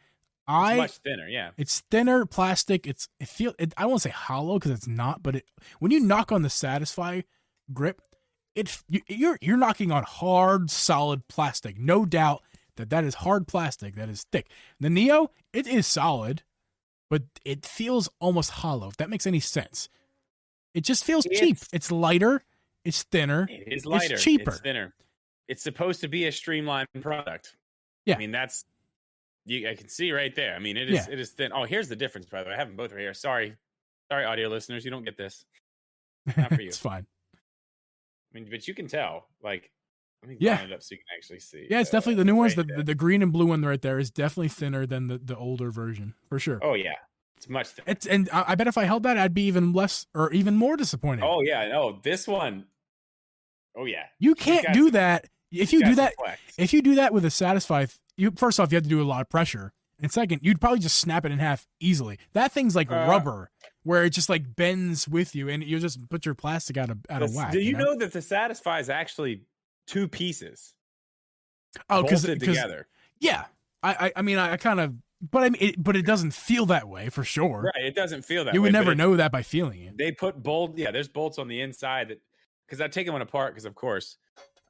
it's much thinner, yeah. It's thinner plastic. I won't say hollow because it's not, but when you knock on the Satysfye grip, you're knocking on hard, solid plastic. No doubt that is hard plastic. That is thick. The Neo, it is solid, but it feels almost hollow, if that makes any sense. It just feels cheap. It's lighter. It's thinner. It is lighter. It's cheaper. It's thinner. It's supposed to be a streamlined product. Yeah. I mean, I can see right there. I mean, it is thin. Oh, here's the difference, by the way. I have them both right here. Sorry, audio listeners. You don't get this. Not for you. It's fine. I mean, but you can tell. Like, let me line it up so you can actually see. Yeah, it's definitely the new ones. The green and blue one right there is definitely thinner than the older version, for sure. Oh, yeah. It's much thinner. And I bet if I held that, I'd be even less or even more disappointed. Oh, yeah. No, this one. Oh, yeah. You can't do that. If you do that with a Satysfye, first off, you have to do a lot of pressure. And second, you'd probably just snap it in half easily. That thing's like rubber, where it just like bends with you, and you just put your plastic out of whack. Do you know that the Satysfye is actually two pieces? Oh, because together. Yeah, I mean, I kind of, but it doesn't feel that way for sure. Right, it doesn't feel that way. You would never know that by feeling it. They put there's bolts on the inside that, because I've taken one apart because of course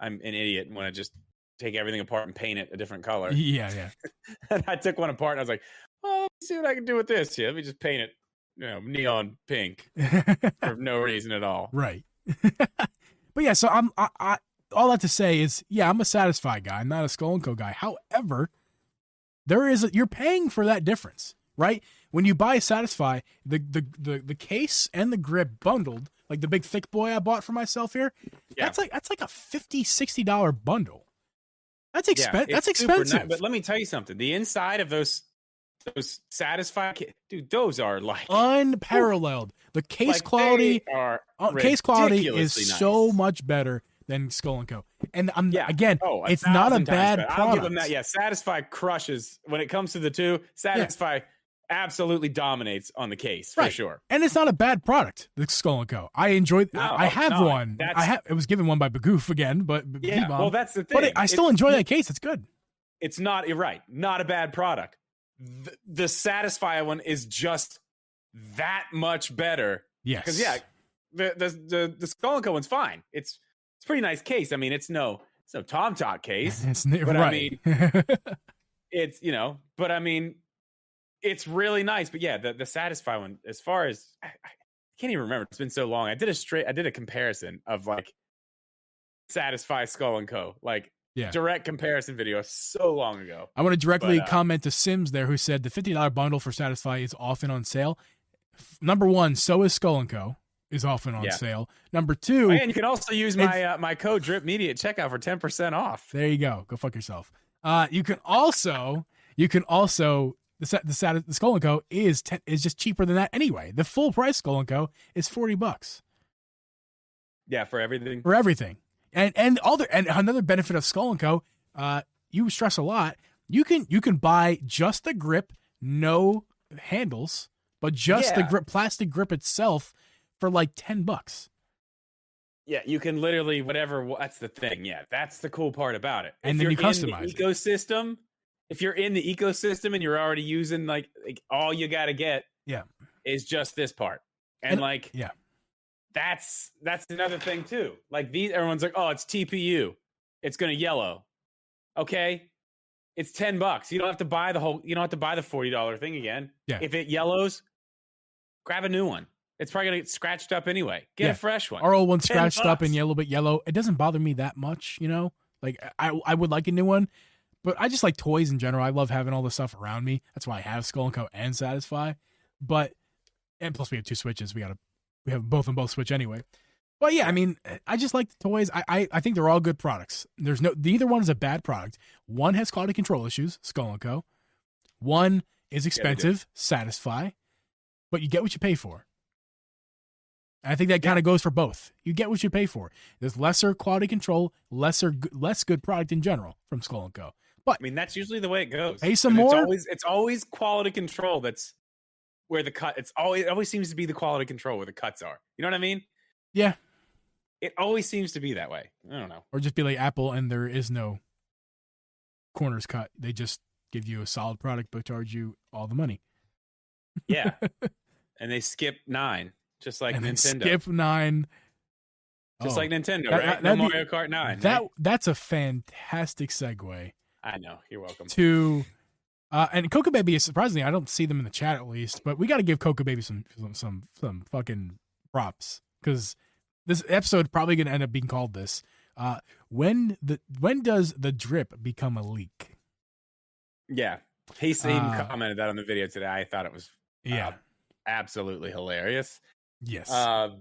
I'm an idiot and want to just take everything apart and paint it a different color. Yeah. And I took one apart and I was like, oh, let me see what I can do with this. Yeah, let me just paint it, neon pink for no reason at all. Right. But yeah, so I all that to say is, yeah, I'm a Satysfye guy. I'm not a Skull & Co. guy. However, you're paying for that difference, right? When you buy a Satysfye, the case and the grip bundled, like the big thick boy I bought for myself here, that's like a $50-$60 bundle. That's expensive. Nice. But let me tell you something. The inside of those those Satysfye, dude, those are like unparalleled. The case like quality are case quality is ridiculously so nice. much better than Skull and Co. And I'm Yeah. again, Oh, it's not a 1,000 times bad better. product. I'll give them that. Yeah, Satysfye crushes when it comes to the two. Satysfye absolutely dominates on the case for sure. And it's not a bad product, the Skull and Co. I enjoyed. No, I have no, one. It was given one by Bagoof again, but yeah. G-Bomb. Well, that's the thing. But I still enjoy that case. It's good. It's not. You're right. Not a bad product. The Satysfye one is just that much better. Yes. Because the Skull and Co one's fine. It's a pretty nice case. I mean, it's no Tom Talk case. But I mean, it's but I mean, it's really nice. But yeah, the Satysfye one, as far as I can't even remember. It's been so long. I did a comparison of like Satysfye Skull and Co. Like direct comparison video so long ago. I want to directly comment to Sims there, who said the $50 bundle for Satysfye is often on sale. Number one, so is Skull and Co. is often on sale. Number two, and you can also use my code Drip Media at checkout for 10% off. There you go. Go fuck yourself. You can also the Skull and Co is just cheaper than that anyway. The full price Skull and Co is $40. Yeah, for everything. For everything. And another benefit of Skull and Co, you stress a lot. You can buy just the grip, no handles, but just the grip, plastic grip itself for like $10. Yeah, you can literally whatever. That's the thing. Yeah, that's the cool part about it. And then you customize the ecosystem. If you're in the ecosystem and you're already using like all you got to get, is just this part, and that's another thing too. Like everyone's like, oh, it's TPU, it's gonna yellow. Okay, it's $10. You don't have to buy the $40 thing again. Yeah. If it yellows, grab a new one. It's probably gonna get scratched up anyway. Get a fresh one. Our old one's scratched up and a little bit yellow. It doesn't bother me that much, Like I would like a new one, but I just like toys in general. I love having all the stuff around me. That's why I have Skull and Co and Satysfye. And plus we have two Switches. We have both on both Switch anyway. But yeah, I mean, I just like the toys. I think they're all good products. Neither one is a bad product. One has quality control issues, Skull and Co. One is expensive, Satysfye. But you get what you pay for. And I think that kind of goes for both. You get what you pay for. There's lesser quality control, less good product in general from Skull and Co. But I mean, that's usually the way it goes. Pay some more. It's always quality control. That's where the cut. It always seems to be the quality control where the cuts are. You know what I mean? Yeah. It always seems to be that way. I don't know. Or just be like Apple, and there is no corners cut. They just give you a solid product, but charge you all the money. Yeah. And they skip 9. Just like Nintendo. Skip 9. Just like Nintendo, right? No Mario Kart 9. That's a fantastic segue. I know. You're welcome. To and Coca Baby is surprisingly, I don't see them in the chat at least, but we got to give Coca Baby some fucking props, because this episode probably going to end up being called this. When does the drip become a leak? Yeah. He even commented that on the video today. I thought it was absolutely hilarious. Yes. So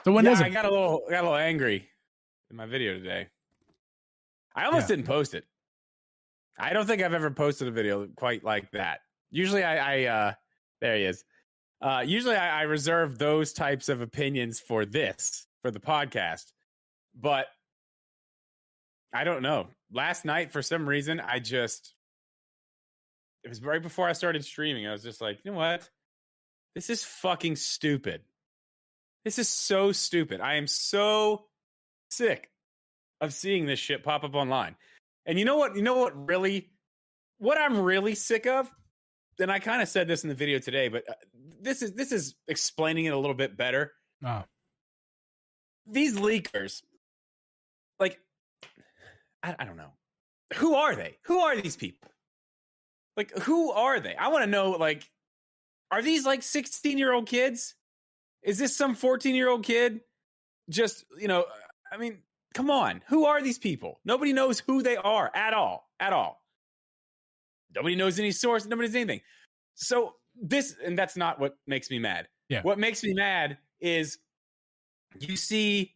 when does it? I got a little angry in my video today. I almost didn't post it. I don't think I've ever posted a video quite like that. Usually I there he is. Usually I reserve those types of opinions for the podcast. But I don't know. Last night, for some reason, it was right before I started streaming. I was just like, you know what? This is fucking stupid. This is so stupid. I am so sick of seeing this shit pop up online. And you know what I'm really sick of? And I kind of said this in the video today, but this is explaining it a little bit better. Oh. These leakers, like, I don't know. Who are they? Who are these people? Like, who are they? I want to know, like, are these like 16-year-old kids? Is this some 14-year-old kid? Just, I mean, come on. Who are these people? Nobody knows who they are at all. At all. Nobody knows any source. Nobody knows anything. So and that's not what makes me mad. Yeah. What makes me mad is you see,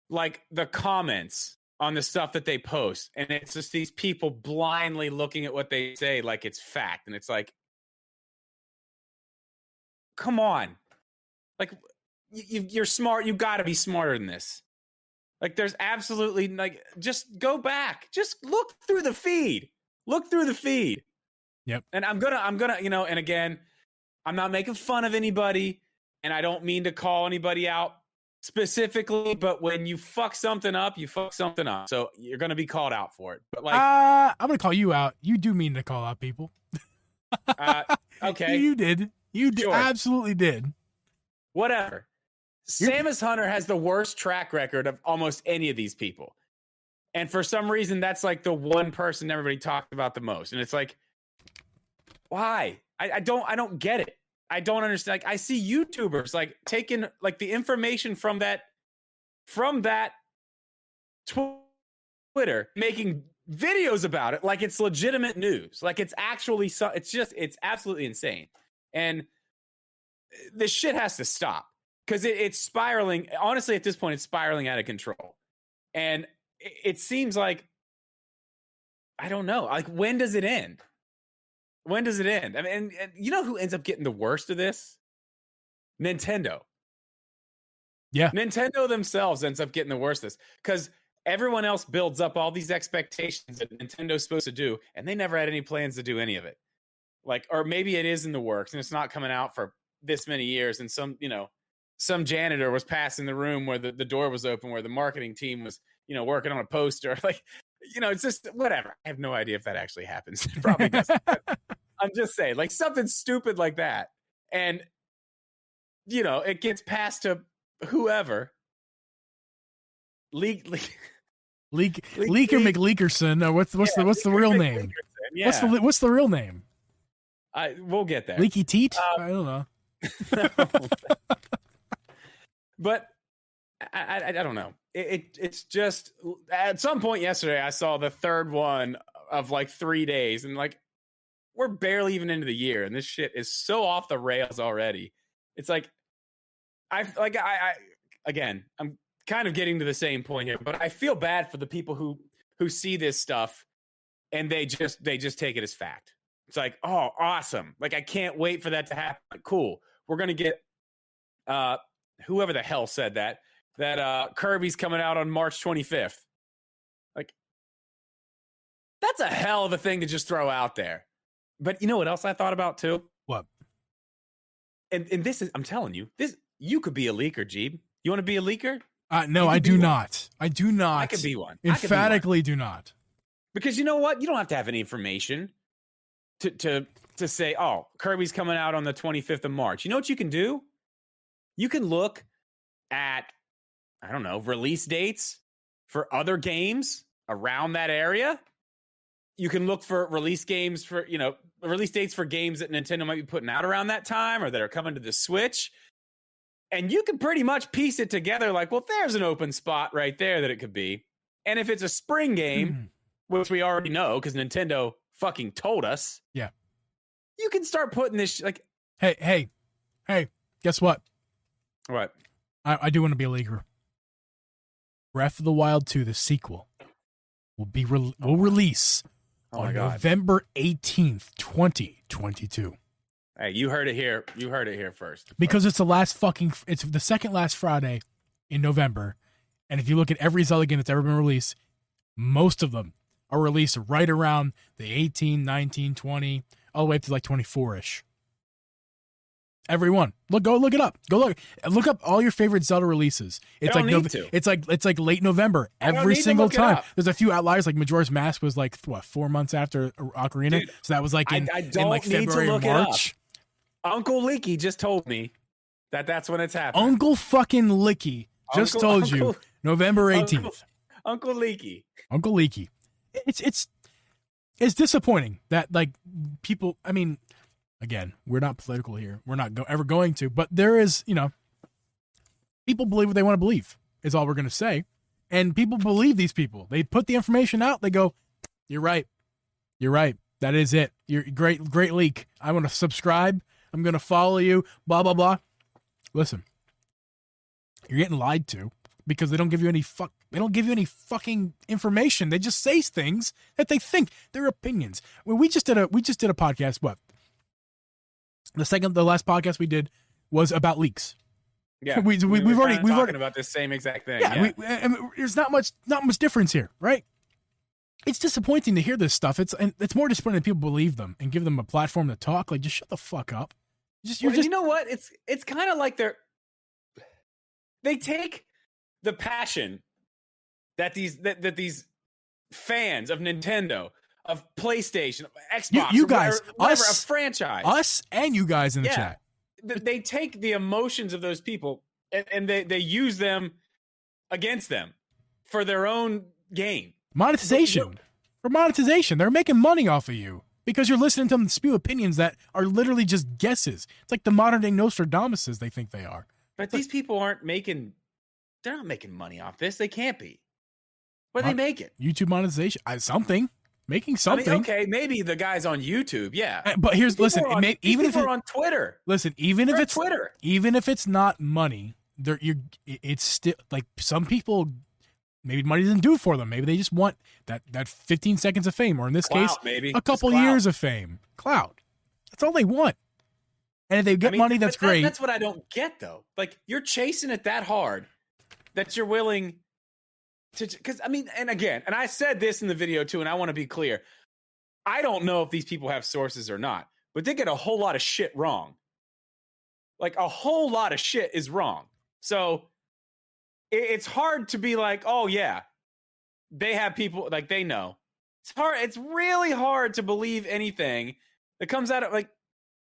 like, the comments on the stuff that they post. And it's just these people blindly looking at what they say like it's fact. And it's like, come on. Like, you're smart. You got to be smarter than this. Like, there's absolutely, like, just go back. Just look through the feed. Look through the feed. Yep. And I'm gonna, you know, and again, I'm not making fun of anybody, and I don't mean to call anybody out specifically, but when you fuck something up, you fuck something up. So you're gonna be called out for it. But like, I'm gonna call you out. You do mean to call out people. Okay. You did. You Sure. absolutely did. Whatever. Samus Hunter has the worst track record of almost any of these people. And for some reason, that's like the one person everybody talked about the most. And it's like, why? I don't get it. I don't understand. Like, I see YouTubers like taking like the information from that Twitter, making videos about it like it's legitimate news. Like it's actually it's absolutely insane. And this shit has to stop because it's spiraling. Honestly, at this point, it's spiraling out of control. And it seems like, I don't know. Like, when does it end? When does it end? I mean, and you know who ends up getting the worst of this? Nintendo. Yeah. Nintendo themselves ends up getting the worst of this because everyone else builds up all these expectations that Nintendo's supposed to do, and they never had any plans to do any of it. Like, or maybe it is in the works and it's not coming out for this many years. And some janitor was passing the room where the door was open, where the marketing team was, working on a poster. Like, it's just whatever. I have no idea if that actually happens. It probably doesn't. I'm just saying, like, something stupid like that. And, it gets passed to whoever. Leaker McLeakerson. What's the real name? Yeah. What's the real name? We'll get there. Leaky Teat? I don't know. But I don't know. It's just, at some point yesterday, I saw the third one of like 3 days, and like, we're barely even into the year, and this shit is so off the rails already. It's like, again, I'm kind of getting to the same point here, but I feel bad for the people who see this stuff and they just take it as fact. It's like, oh, awesome. Like, I can't wait for that to happen. Like, cool. We're going to get whoever the hell said that Kirby's coming out on March 25th. Like, that's a hell of a thing to just throw out there. But you know what else I thought about too? What? And this is, I'm telling you, you could be a leaker, Geeb. You want to be a leaker? No, I do not. I do not. I could be one. Emphatically do not. Because you know what? You don't have to have any information to say, oh, Kirby's coming out on the 25th of March. You know what you can do? You can look at, I don't know, release dates for other games around that area. You can look for release dates for games that Nintendo might be putting out around that time or that are coming to the Switch. And you can pretty much piece it together like, well, there's an open spot right there that it could be. And if it's a spring game, which we already know because Nintendo fucking told us. Yeah. You can start putting this like, Hey, guess what? What? I do want to be a leaker. Breath of the Wild 2, the sequel, will release on November 18th, 2022. Hey, you heard it here. You heard it here first. Because it's it's the second last Friday in November. And if you look at every Zelda game that's ever been released, most of them are released right around the 18, 19, 20, all the way up to like 24-ish. Every one. Go look it up. Look up all your favorite Zelda releases. It's like late November every single time. There's a few outliers, like Majora's Mask was like 4 months after Ocarina. Dude, so that was like in like February or March. Uncle Leaky just told me that's when it's happening. Uncle fucking Licky just told you November 18th. Uncle Leaky. Uncle Leaky. It's disappointing that like people, I mean, again, we're not political here. We're not ever going to, but there is, people believe what they want to believe is all we're going to say. And people believe these people. They put the information out. They go, you're right. You're right. That is it. You're great leak. I want to subscribe. I'm going to follow you, blah, blah, blah. Listen, you're getting lied to because they don't give you any They don't give you any fucking information. They just say things that they think they're opinions. We just did a podcast. What? The last podcast we did was about leaks. Yeah, we've already talking about the same exact thing. Yeah, there's not much difference here, right? It's disappointing to hear this stuff. It's more disappointing that people believe them and give them a platform to talk. Like, just shut the fuck up. You know what? It's kind of like they take the passion that these fans of Nintendo, of PlayStation, of Xbox, you guys, whatever, a franchise, us and you guys in the chat. They take the emotions of those people and they use them against them for their own gain. Monetization. For monetization. They're making money off of you because you're listening to them spew opinions that are literally just guesses. It's like the modern day Nostradamuses they think they are. But these people they're not making money off this. They can't be. What are they making? YouTube monetization. Something. Making something. I mean, okay, maybe the guys on YouTube, yeah. But even if they're on Twitter. Listen, even if it's Twitter. Even if it's not money, it's still like some people maybe money doesn't do for them. Maybe they just want that 15 seconds of fame, or in this case, maybe. a couple years of fame. Clout. That's all they want. And if they get money, that's great. That's what I don't get, though. Like, you're chasing it that hard that you're willing to, because and again, and I said this in the video too, and I want to be clear. I don't know if these people have sources or not, but they get a whole lot of shit wrong. Like, a whole lot of shit is wrong. So it's hard to be like, oh yeah, they have people, like, they know. It's hard. It's really hard to believe anything that comes out of, like,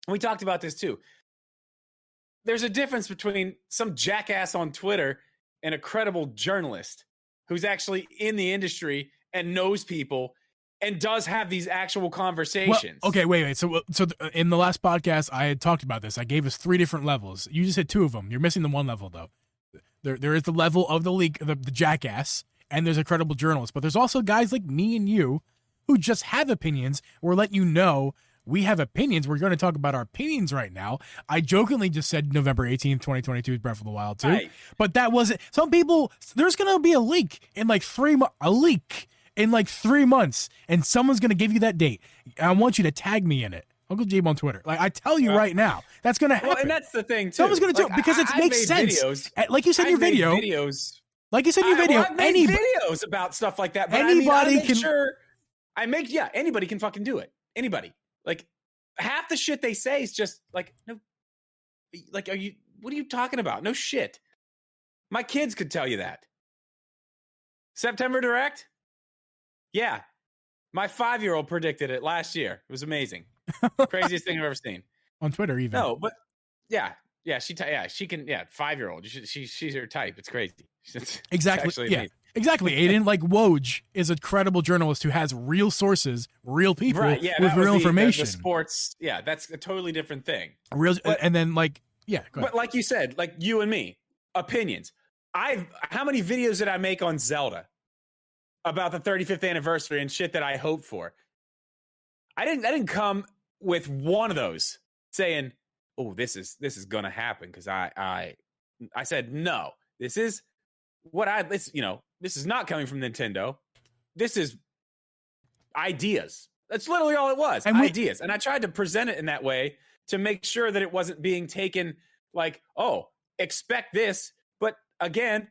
we talked about this too. There's a difference between some jackass on Twitter and a credible journalist who's actually in the industry and knows people and does have these actual conversations. Well, okay, wait. So in the last podcast, I had talked about this. I gave us 3 different levels. You just hit 2 of them. You're missing the one level, though. There is the level of the leak, the jackass, and there's a credible journalist. But there's also guys like me and you who just have opinions. We're letting you know we have opinions. We're going to talk about our opinions right now. I jokingly just said November 18th, 2022 is Breath of the Wild 2. Right. But that wasn't... Some people... There's going to be a leak in like 3 months. A leak in like 3 months. And someone's going to give you that date. I want you to tag me in it. Uncle Geeb on Twitter. Like, I tell you right now, that's going to happen. Well, and that's the thing, too. Someone's going to do it because it makes sense. Videos, like you said in your video. Like you said in your video. I've made videos about stuff like that. But anybody can fucking do it. Anybody. Like, half the shit they say is just like, no, like, what are you talking about? No shit. My kids could tell you that. September Direct? Yeah. My 5-year-old predicted it last year. It was amazing. Craziest thing I've ever seen. On Twitter, even. No, but yeah, she can. 5-year-old. She's her type. It's crazy. Exactly. Yeah. Exactly, Aiden. Like, Woj is a credible journalist who has real sources, real people with real information. The sports, that's a totally different thing. And then, like, but like you said, like you and me, opinions. How many videos did I make on Zelda about the 35th anniversary and shit that I hoped for? I didn't come with one of those saying, "Oh, this is gonna happen," because I said no. This is what this is not coming from Nintendo. This is ideas. That's literally all it was. Ideas. And I tried to present it in that way to make sure that it wasn't being taken like, oh, expect this. But again,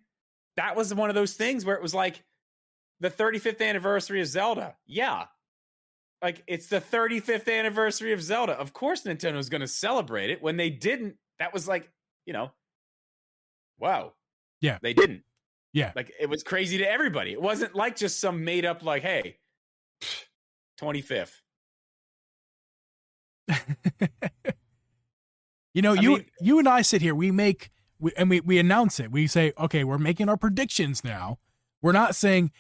that was one of those things where it was like the 35th anniversary of Zelda. Yeah. Like, it's the 35th anniversary of Zelda. Of course Nintendo's going to celebrate it. When they didn't, that was like, wow. Yeah. They didn't. Yeah. Like, it was crazy to everybody. It wasn't like just some made up, like, hey, 25th. You and I sit here, we announce it. We say, okay, we're making our predictions now. We're not saying,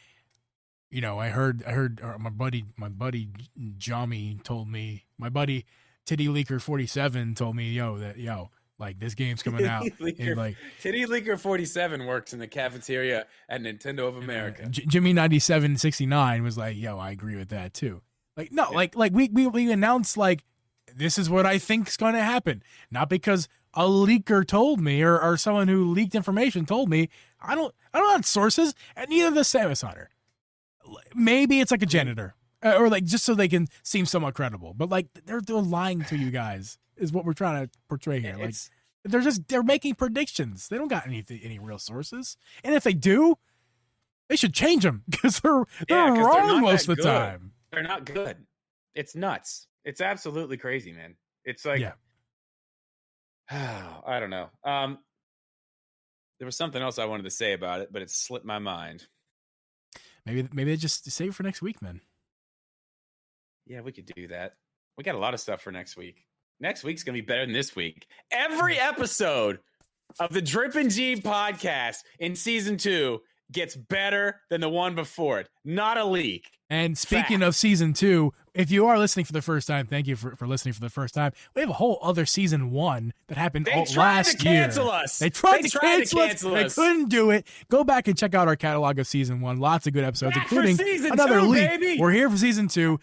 I heard my buddy Jami told me, my buddy Titty Leaker 47 told me, like, this game's coming out. Titty Leaker 47 works in the cafeteria at Nintendo of America. Jimmy 9769 was like, I agree with that too. Like, no, yeah. like we announced, like, this is what I think's going to happen. Not because a leaker told me, or someone who leaked information told me. I don't have sources, and neither does Samus Hunter. Maybe it's like a janitor, or like just so they can seem somewhat credible. But like they're lying to you guys is what we're trying to portray here. Like they're making predictions. They don't got any real sources, and if they do, they should change them because they're wrong most of the time. They're not good. It's nuts. It's absolutely crazy, man. It's like, I don't know. There was something else I wanted to say about it, but it slipped my mind. Maybe they just save it for next week, man. Yeah, we could do that. We got a lot of stuff for next week. Next week's going to be better than this week. Every episode of the Drip and Geeb podcast in season 2 gets better than the one before it. Not a leak. And speaking of season 2, if you are listening for the first time, thank you for listening for the first time. We have a whole other season 1 that happened last year. They tried to cancel us. They tried to cancel us. They couldn't do it. Go back and check out our catalog of season 1. Lots of good episodes, including another leak. Baby. We're here for season 2.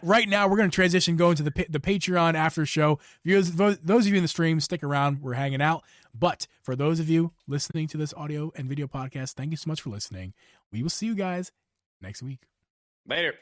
Right now, we're going to transition, go into the Patreon after show. Those of you in the stream, stick around. We're hanging out. But for those of you listening to this audio and video podcast, thank you so much for listening. We will see you guys next week. Later.